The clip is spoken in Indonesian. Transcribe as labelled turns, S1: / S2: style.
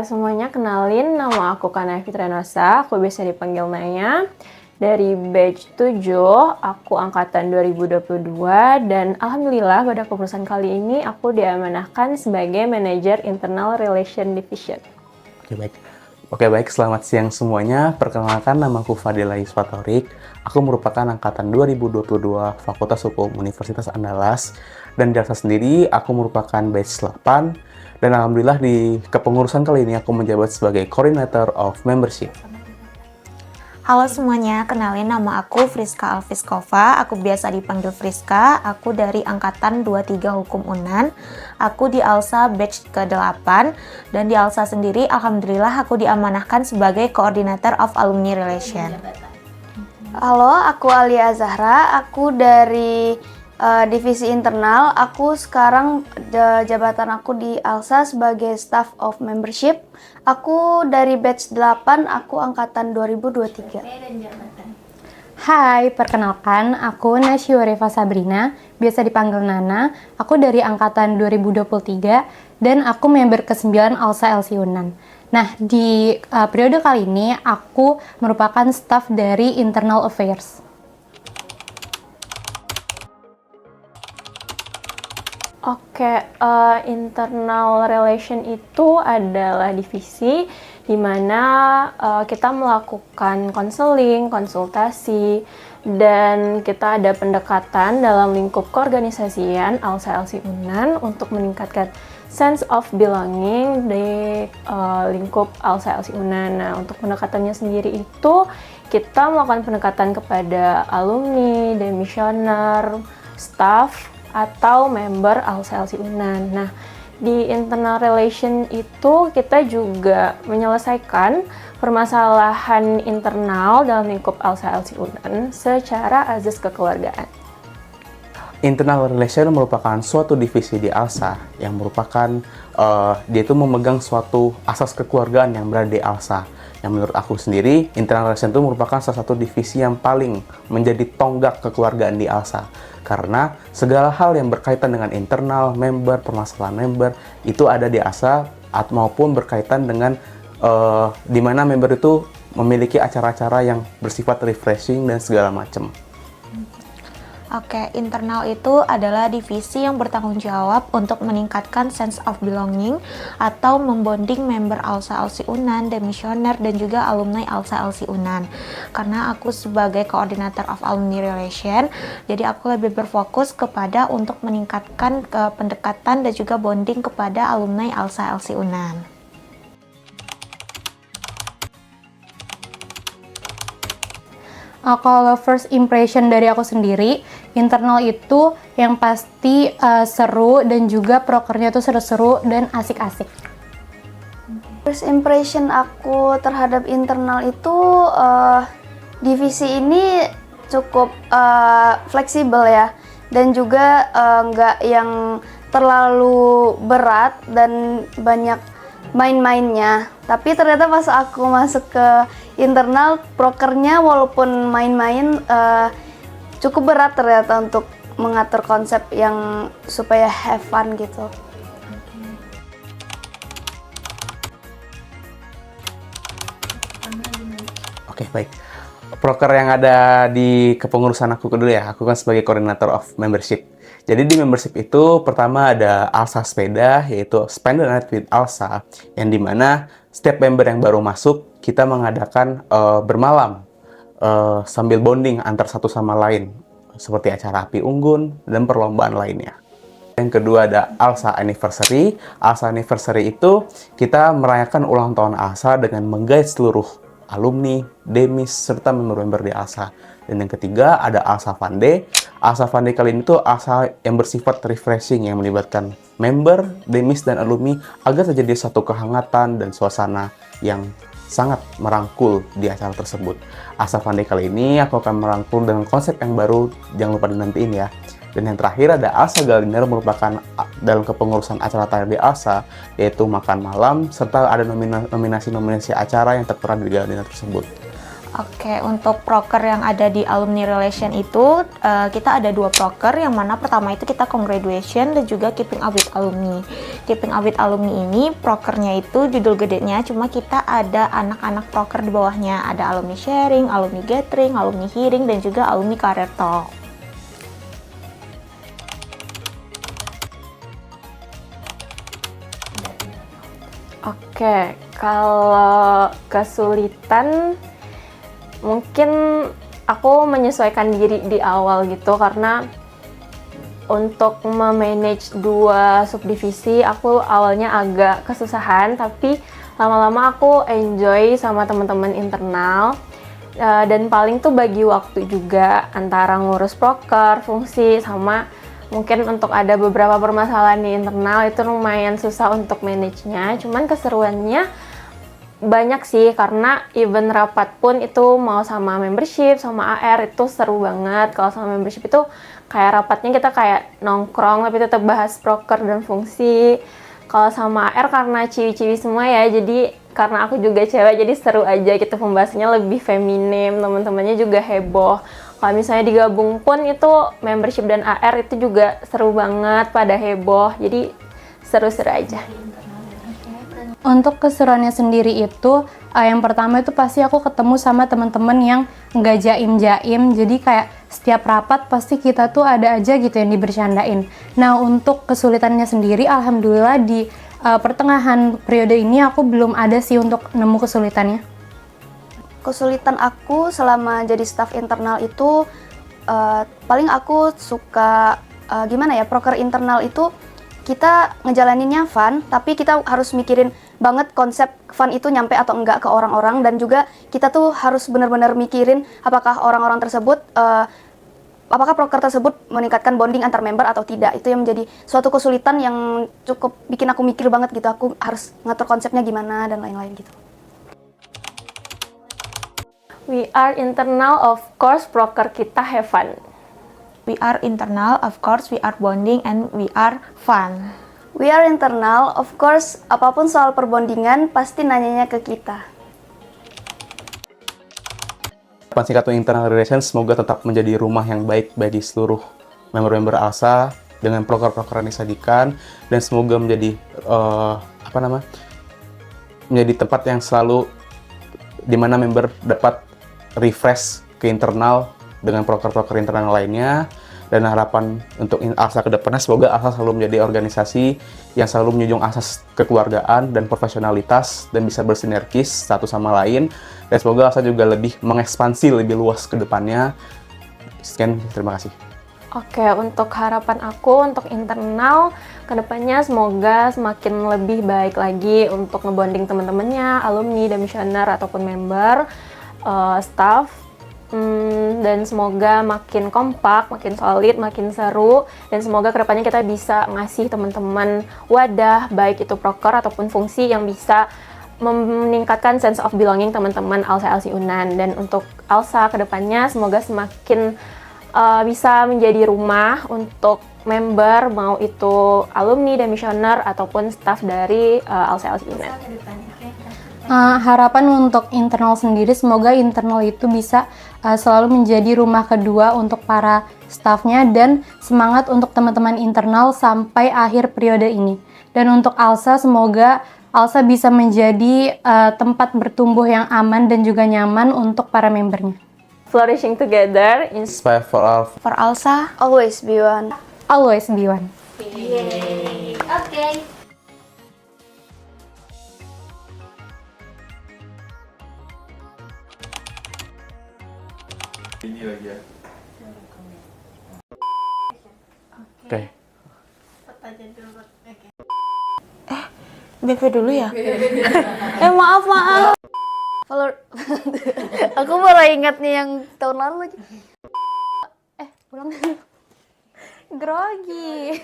S1: semuanya, kenalin nama aku Kana Fitrianosa, aku biasa dipanggil Naya. Dari batch 7, aku angkatan 2022 dan alhamdulillah pada kepengurusan kali ini aku diamanahkan sebagai manajer Internal Relation Division.
S2: Oke baik, selamat siang semuanya. Perkenalkan, nama aku Fadila Yusfatorik. Aku merupakan angkatan 2022 Fakultas Hukum Universitas Andalas. Dan di Alsa sendiri, aku merupakan batch 8. Dan alhamdulillah di kepengurusan kali ini aku menjabat sebagai Coordinator of Membership.
S3: Halo semuanya, kenalin nama aku Friska Alfiskova, aku biasa dipanggil Friska, aku dari Angkatan 23 Hukum UNAN, aku di ALSA batch ke-8, dan di ALSA sendiri alhamdulillah aku diamanahkan sebagai Coordinator of Alumni Relation.
S4: Halo, aku Alia Zahra, aku dari divisi internal, aku sekarang jabatan aku di ALSA sebagai Staff of Membership. Aku dari batch 8, aku angkatan 2023.
S5: Hai, perkenalkan, aku Nasyiwarifa Sabrina, biasa dipanggil Nana. Aku dari angkatan 2023 dan aku member ke-9 ALSA LC Unan. Nah, di periode kali ini aku merupakan staff dari Internal Affairs.
S1: Oke, internal relation itu adalah divisi di mana kita melakukan konseling, konsultasi, dan kita ada pendekatan dalam lingkup keorganisasian ALSA LC Unan untuk meningkatkan sense of belonging di lingkup ALSA LC Unan. Nah, untuk pendekatannya sendiri itu kita melakukan pendekatan kepada alumni, demisioner, staff, atau member ALSA LC Unan. Nah, di internal relation itu kita juga menyelesaikan permasalahan internal dalam lingkup ALSA LC Unan secara azas kekeluargaan.
S2: Internal Relation merupakan suatu divisi di ALSA yang merupakan dia itu memegang suatu asas kekeluargaan yang berada di ALSA. Yang menurut aku sendiri, Internal Relation itu merupakan salah satu divisi yang paling menjadi tonggak kekeluargaan di ALSA. Karena segala hal yang berkaitan dengan internal, member, permasalahan member, itu ada di ALSA maupun berkaitan dengan di mana member itu memiliki acara-acara yang bersifat refreshing dan segala macam.
S3: Oke, internal itu adalah divisi yang bertanggung jawab untuk meningkatkan sense of belonging atau membonding member ALSA LC Unan, demisioner, dan juga alumni ALSA LC Unan. Karena aku sebagai Coordinator of Alumni Relation, jadi aku lebih berfokus kepada untuk meningkatkan pendekatan dan juga bonding kepada alumni ALSA LC Unan.
S5: Kalau first impression dari aku sendiri, internal itu yang pasti seru dan juga prokernya tuh seru-seru dan asik-asik.
S4: First impression aku terhadap internal itu divisi ini cukup fleksibel ya, dan juga nggak yang terlalu berat dan banyak main-mainnya. Tapi ternyata pas aku masuk ke internal, prokernya walaupun main-main cukup berat ternyata untuk mengatur konsep yang supaya have fun gitu.
S2: Oke, baik. Proker yang ada di kepengurusan aku dulu ya, aku kan sebagai Coordinator of Membership. Jadi di membership itu pertama ada ALSA Sepeda, yaitu Spend the Night with ALSA, yang dimana setiap member yang baru masuk, kita mengadakan bermalam sambil bonding antar satu sama lain, seperti acara api unggun dan perlombaan lainnya. Yang kedua ada ALSA Anniversary. ALSA Anniversary itu kita merayakan ulang tahun ALSA dengan menggait seluruh alumni, demis, serta member-member di ALSA. Dan yang ketiga ada ALSA Fun Day. ALSA Fun Day kali ini tuh ALSA yang bersifat refreshing yang melibatkan member, demis, dan alumni agar terjadi satu kehangatan dan suasana yang sangat merangkul di acara tersebut. ALSA Fun Day kali ini aku akan merangkul dengan konsep yang baru, jangan lupa dinantiin ya. Dan yang terakhir ada ALSA Gala Dinner, merupakan dalam kepengurusan acara tayar di ALSA, yaitu makan malam, serta ada nominasi-nominasi acara yang tertera di Gala Dinner tersebut.
S3: Oke, untuk proker yang ada di Alumni Relation itu kita ada 2 proker, yang mana pertama itu kita Congratulation dan juga Keeping Up with Alumni. Keeping Up with Alumni ini prokernya itu judul gedenya, cuma kita ada anak-anak proker di bawahnya, ada Alumni Sharing, Alumni Gathering, Alumni Hearing, dan juga Alumni Career Talk.
S1: Oke, kalau kesulitan mungkin aku menyesuaikan diri di awal gitu, karena untuk memanage 2 subdivisi aku awalnya agak kesusahan, tapi lama-lama aku enjoy sama teman-teman internal. Dan paling tuh bagi waktu juga antara ngurus proker, fungsi, sama mungkin untuk ada beberapa permasalahan di internal itu lumayan susah untuk manage-nya. Cuman keseruannya banyak sih, karena event rapat pun itu mau sama membership, sama AR itu seru banget. Kalau sama membership itu kayak rapatnya kita kayak nongkrong tapi tetap bahas proker dan fungsi. Kalau sama AR karena ciwi-ciwi semua ya, jadi karena aku juga cewek jadi seru aja gitu, pembahasannya lebih feminim, teman-temannya juga heboh. Kalau misalnya digabung pun itu membership dan AR itu juga seru banget, pada heboh, jadi seru-seru aja.
S5: Untuk keseruannya sendiri itu, yang pertama itu pasti aku ketemu sama teman-teman yang nggak jaim-jaim, jadi kayak setiap rapat pasti kita tuh ada aja gitu yang dibercandain. Nah, untuk kesulitannya sendiri, alhamdulillah di pertengahan periode ini aku belum ada sih untuk nemu kesulitannya.
S4: Kesulitan aku selama jadi staff internal itu paling aku suka gimana ya, proker internal itu kita ngejalaninnya fun, tapi kita harus mikirin banget konsep fun itu nyampe atau enggak ke orang-orang, dan juga kita tuh harus benar-benar mikirin apakah orang-orang tersebut apakah proker tersebut meningkatkan bonding antar member atau tidak. Itu yang menjadi suatu kesulitan yang cukup bikin aku mikir banget gitu, aku harus ngatur konsepnya gimana dan lain-lain gitu.
S1: We are internal, of course proker kita have fun.
S3: We are internal, of course we are bonding and we are fun.
S4: We are internal, of course apapun soal perbondingan pasti nanyanya ke kita.
S2: Singkat internal relations semoga tetap menjadi rumah yang baik bagi seluruh member-member ALSA dengan proker-proker yang disajikan, dan semoga menjadi menjadi tempat yang selalu di mana member dapat refresh ke internal dengan proker-proker internal lainnya. Dan harapan untuk ALSA ke depannya, semoga ALSA selalu menjadi organisasi yang selalu menjunjung asas kekeluargaan dan profesionalitas dan bisa bersinergis satu sama lain. Dan semoga ALSA juga lebih mengekspansi lebih luas ke depannya. Sekian, terima kasih.
S1: Oke, untuk harapan aku untuk internal kedepannya semoga semakin lebih baik lagi untuk ngebonding teman-temannya, alumni, demisioner ataupun member, staff. Dan semoga makin kompak, makin solid, makin seru, dan semoga kedepannya kita bisa ngasih teman-teman wadah, baik itu proker ataupun fungsi yang bisa meningkatkan sense of belonging teman-teman ALSA LC Unan. Dan untuk ALSA kedepannya semoga semakin bisa menjadi rumah untuk member, mau itu alumni, demisioner ataupun staff dari ALSA LC Unan.
S5: Harapan untuk internal sendiri, semoga internal itu bisa selalu menjadi rumah kedua untuk para staffnya, dan semangat untuk teman-teman internal sampai akhir periode ini. Dan untuk ALSA, semoga ALSA bisa menjadi tempat bertumbuh yang aman dan juga nyaman untuk para membernya.
S1: Flourishing together,
S2: Inspire for all.
S3: For ALSA,
S4: Always be one.
S5: Always be one.
S4: Oke.
S2: Oke.
S3: BP dulu ya? Maaf.
S4: Follow. Aku baru ingat nih yang tahun lalu lagi.
S5: Pulang. Grogi.